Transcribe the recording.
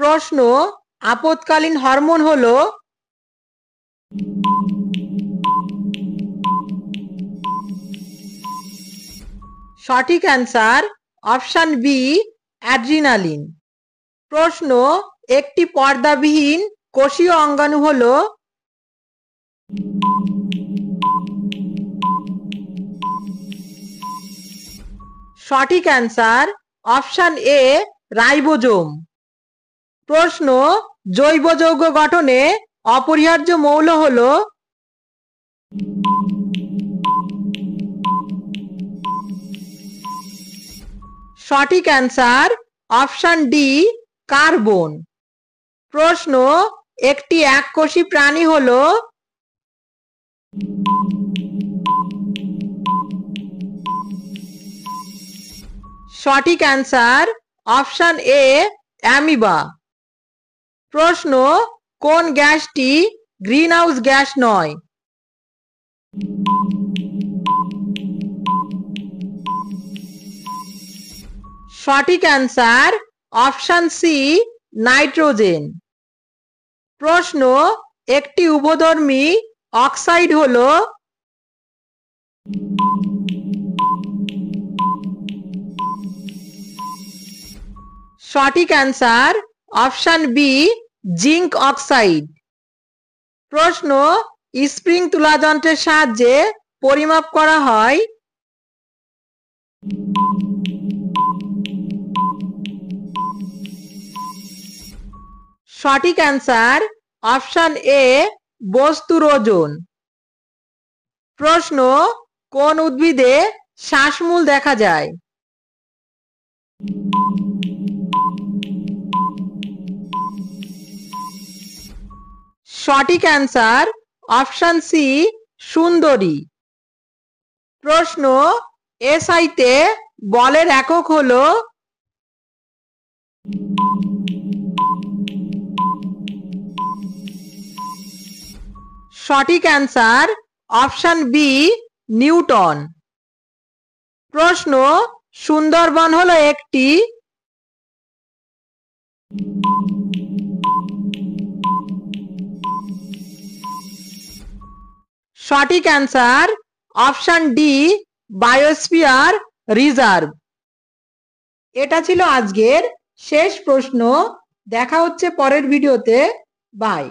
প্রশ্ন আপদকালীন হরমোন হলো সঠিক অ্যান্সার অপশন বি অ্যাড্রিনালিন। প্রশ্ন একটি পর্দাবিহীন কোষীয় অঙ্গাণু হলো সঠিক অ্যান্সার অপশন এ রাইবোজোম। প্রশ্ন জৈব যৌগ গঠনে অপরিহার্য মৌল হলো সঠিক অ্যান্সার অপশন ডি কার্বন। প্রশ্ন একটি এককোষী প্রাণী হলো সঠিক অ্যান্সার অপশন এ অ্যামিবা। প্রশ্ন কোন গ্যাসটি গ্রিনহাউস গ্যাস নয়? সঠিক অ্যান্সার অপশন সি নাইট্রোজেন। প্রশ্ন একটি উভধর্মী অক্সাইড হলো সঠিক answer option B zinc oxide. প্রশ্ন স্প্রিং তুলা যন্ত্রের সাহায্যে পরিমাপ করা হয় সঠিক অ্যান্সার অপশন এ বস্তুর ওজন। প্রশ্ন কোন উদ্ভিদে শ্বাসমূল দেখা যায়? সঠিক অ্যান্সার অপশন সি সুন্দরী। প্রশ্ন এসআইতে বলের একক হলো সঠিক অ্যান্সার অপশন বি নিউটন। প্রশ্ন সুন্দরবন হলো একটি সঠিক answer option D biosphere reserve. এটা ছিল আজকের শেষ প্রশ্ন। দেখা হচ্ছে পরের ভিডিওতে। বাই।